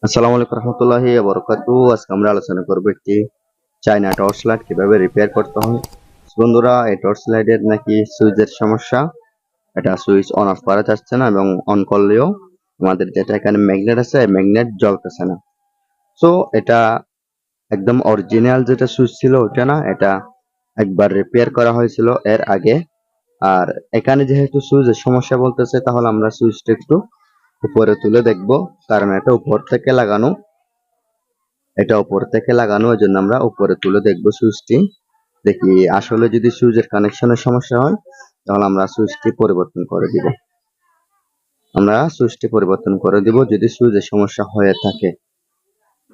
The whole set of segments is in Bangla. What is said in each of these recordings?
আসসালামু আলাইকুম রহমতুল্লাহি ওয়া বারাকাতুহু। আজকে আমরা আলোচনা করব একটি চায়না টর্চ লাইট কিভাবে রিপেয়ার করতে হয়। বন্ধুরা, এই টর্চ লাইটের নাকি সুইচের সমস্যা। এটা সুইচ অন অফ করা যাচ্ছে না এবং অন করলেও আমাদের যেটা এখানে ম্যাগনেট আছে ম্যাগনেট জ্বলতেছে না। সো এটা একদম অরিজিনাল যেটা সুইচ ছিল ওটা না, এটা একবার রিপেয়ার করা হয়েছিল এর আগে। আর এখানে যেহেতু সুইচের সমস্যা বলতেছে, তাহলে আমরা সুইচটা একটু উপরে তুলে দেখব, কারণ এটা উপর থেকে লাগানো। ওই জন্য আমরা উপরে তুলে দেখবো সুইচটি। দেখি আসলে যদি সুইচের কানেকশনের সমস্যা হয়, তাহলে আমরা সুইচটি পরিবর্তন করে দিব। যদি সুইচের সমস্যা হয়ে থাকে।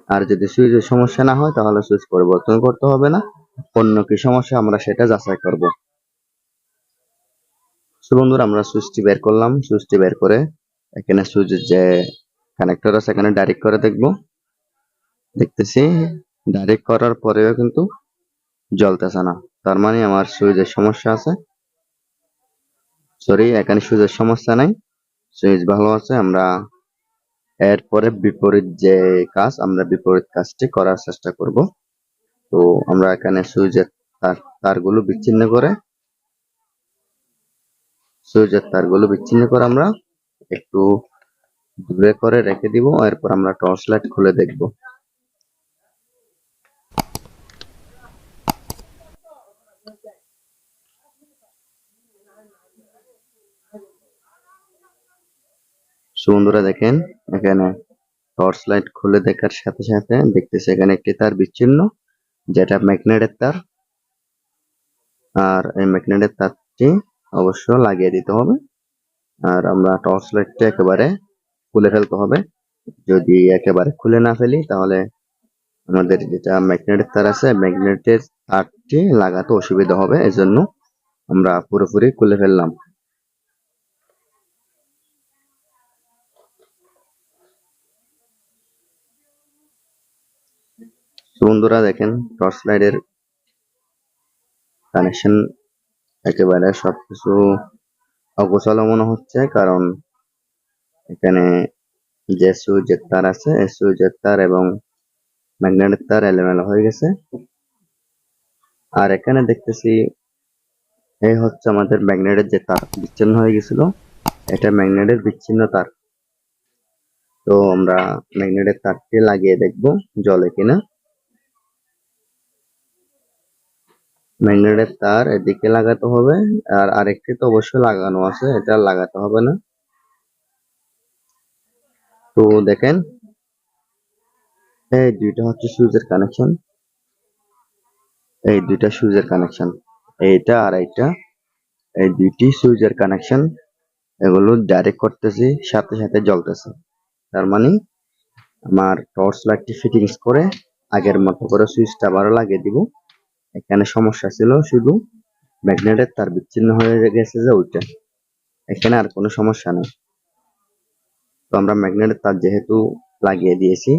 আর যদি সুইচের সমস্যা না হয়, তাহলে সুইচ পরিবর্তন করতে হবে না। অন্য কি সমস্যা আমরা সেটা যাচাই করব। সো বন্ধুরা, আমরা সুইচটি বের করলাম। সুইচটি বের করে এখানে সুইচের যে কানেক্টর আছে এখানে ডাইরেক্ট করে দেখতেছি ডাইরেক্ট করার পরেও কিন্তু জ্বলতেছে না। তার মানে আমার সুইচের সমস্যা আছে। সরি, এখানে সুইচের সমস্যা নাই, সুইচ ভালো আছে। আমরা এরপরে বিপরীত কাজটি করার চেষ্টা করব। তো আমরা এখানে সুইচের তারগুলো বিচ্ছিন্ন করে আমরা একটু দূরে করে রেখে দিব। এরপর আমরা টর্চ লাইট খুলে দেখব। বন্ধুরা দেখেন, এখানে টর্চ লাইট খুলে দেখার সাথে সাথে দেখতেছি এখানে একটি তার বিচ্ছিন্ন, যেটা ম্যাগনেটের তার। আর এই ম্যাগনেটের তারটি অবশ্য লাগিয়ে দিতে হবে। আর আমরা টর্চ লাইটটা একেবারে খুলে ফেলতে হবে। যদি একেবারে খুলে না ফেলি, তাহলে আমাদের যেটা ম্যাগনেটের তার আছে ম্যাগনেটের তারটি লাগাতে অসুবিধা হবে। এজন্য আমরা পুরোপুরি খুলে ফেললাম। বন্ধুরা দেখেন, টর্চ লাইটের কানেকশন একেবারে সবকিছু অগোছালো মনে হচ্ছে, কারণ এখানে যে সুইচের তার আছে এই সুইচের তার এবং ম্যাগনেটের তার এলোমেলো হয়ে গেছে। আর এখানে দেখতেছি এই হচ্ছে আমাদের ম্যাগনেটের যে তার বিচ্ছিন্ন হয়ে গেছিল, এটা ম্যাগনেটের বিচ্ছিন্ন তার। তো আমরা ম্যাগনেটের তারটি লাগিয়ে দেখব জ্বলে কিনা। ম্যাগনেটের তার এদিকে লাগাতে হবে, আর আরেকটি তো অবশ্যই লাগানো আছে, এটা লাগাতে হবে না। তো দেখেন, এই দুইটা হচ্ছে সুইচের কানেকশন, এইটা আর এইটা, এই দুইটি সুইচের কানেকশন। এগুলো ডাইরেক্ট করতেছি, সাথে সাথে জ্বলতেছে। তার মানে আমার টর্চ লাইটটি ফিটিংস করে আগের মতো করে সুইচটা আবারও লাগিয়ে দিব। এখানে সমস্যা ছিল শুধু ম্যাগনেটের তার বিচ্ছিন্ন হয়ে গেছে, যে ওইটা। এখানে আর কোনো সমস্যা নেই। তো আমরা ম্যাগনেটের তার যেহেতু লাগিয়ে দিয়েছি,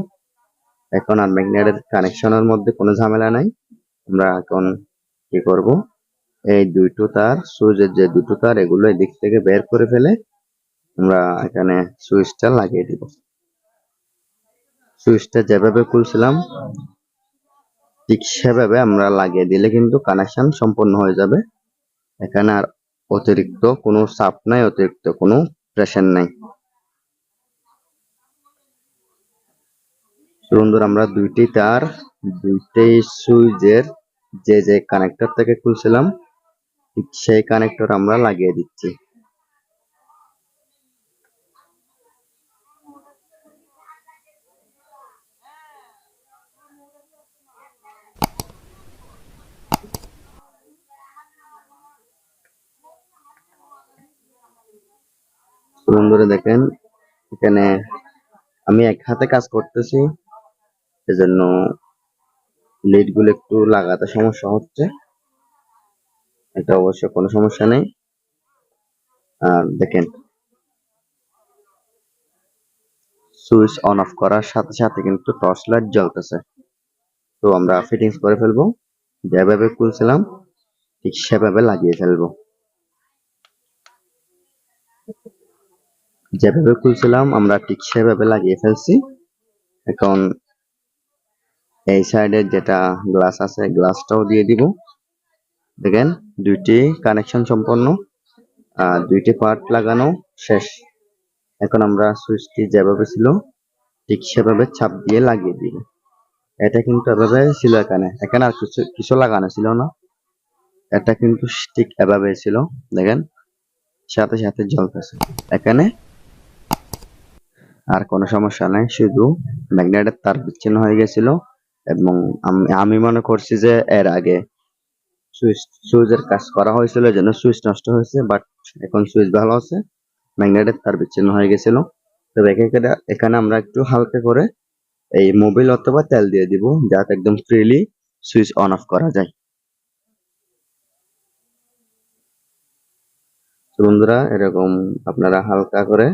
এখন আর ম্যাগনেটের কানেকশনের মধ্যে কোনো ঝামেলা নাই। আমরা এখন কি করব, এই দুটো তার, সুইচের যে দুটো তার, এগুলো এদিক থেকে বের করে ফেলে আমরা এখানে সুইচটা লাগিয়ে দিব। সুইচটা যেভাবে খুলছিলাম ঠিক সেভাবে আমরা লাগিয়ে দিলে কিন্তু কানেকশন সম্পূর্ণ হয়ে যাবে। এখানে আর অতিরিক্ত কোনো চাপ নাই, অতিরিক্ত কোনো প্রেশার নাই। বন্ধুরা, আমরা দুইটি সুইচের যে কানেক্টর থেকে খুলছিলাম ঠিক সেই কানেক্টর আমরা লাগিয়ে দিচ্ছি। বন্ধুরা দেখেন, এখানে আমি এক হাতে কাজ করতেছি, এজন্য লিড গুলো একটু লাগাতে সমস্যা হচ্ছে। এটা অবশ্য কোনো সমস্যা নেই। আর দেখেন, সুইচ অন অফ করার সাথে সাথে কিন্তু টর্চ লাইট জ্বলতেছে। তো আমরা ফিটিংস করে ফেলবো, যেভাবে খুলছিলাম ঠিক সেভাবে লাগিয়ে ফেলবো। যেভাবে খুলছিলাম আমরা ঠিক সেভাবে লাগিয়ে ফেলছি। এখন এই সাইডে যেটা গ্লাস আছে গ্লাসটাও দিয়ে দিব। দেখেন দুইটি কানেকশন সম্পন্ন, দুইটি পার্ট লাগানো শেষ। এখন আমরা সুইচটি যেভাবে ছিল ঠিক সেভাবে চাপ দিয়ে লাগিয়ে দিব। এটা কিন্তু এভাবে ছিল, এখানে আর কিছু লাগানো ছিল না, এটা কিন্তু ঠিক এভাবে ছিল। দেখেন সাথে সাথে জ্বলতেছে। এখানে আর কোনো সমস্যা নাই, শুধু ম্যাগনেটের তার বিচ্ছিন্ন হয়ে গেছিল এবং আমি মনে করছি যে এর আগে সুইচের কাজ করা হয়েছিল, যেন সুইচ নষ্ট হয়েছে, বাট এখন সুইচ ভালো আছে, ম্যাগনেটের তার বিচ্ছিন্ন হয়ে গেছিল। তবে এখানে আমরা একটু হালকা করে এই মোবিল অথবা তেল দিয়ে দিব, যাতে একদম ফ্রিলি সুইচ অন অফ করা যায়। তো বন্ধুরা, এরকম আপনারা হালকা করে,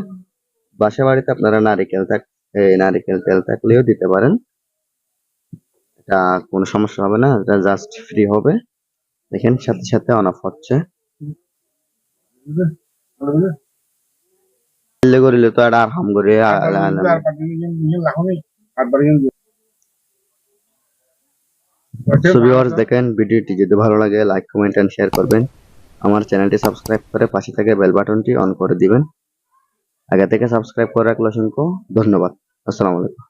বাসা বাড়িতে আপনারা নারিকেল তেল থাকলেও দিতে পারেন, এটা কোনো সমস্যা হবে না, এটা জাস্ট ফ্রি হবে। দেখেন সাথে সাথে অন অফ হচ্ছে। করিলে তো আর হাম করে দেখেন ভিডিওটি যদি ভালো লাগে লাইক কমেন্ট এন্ড শেয়ার করবেন। আমার চ্যানেলটি সাবস্ক্রাইব করে পাশে থেকে বেল বাটনটি অন করে দিবেন। আগে থেকে সাবস্ক্রাইব করে রাখলে অসংখ্য ধন্যবাদ। আসসালামু আলাইকুম।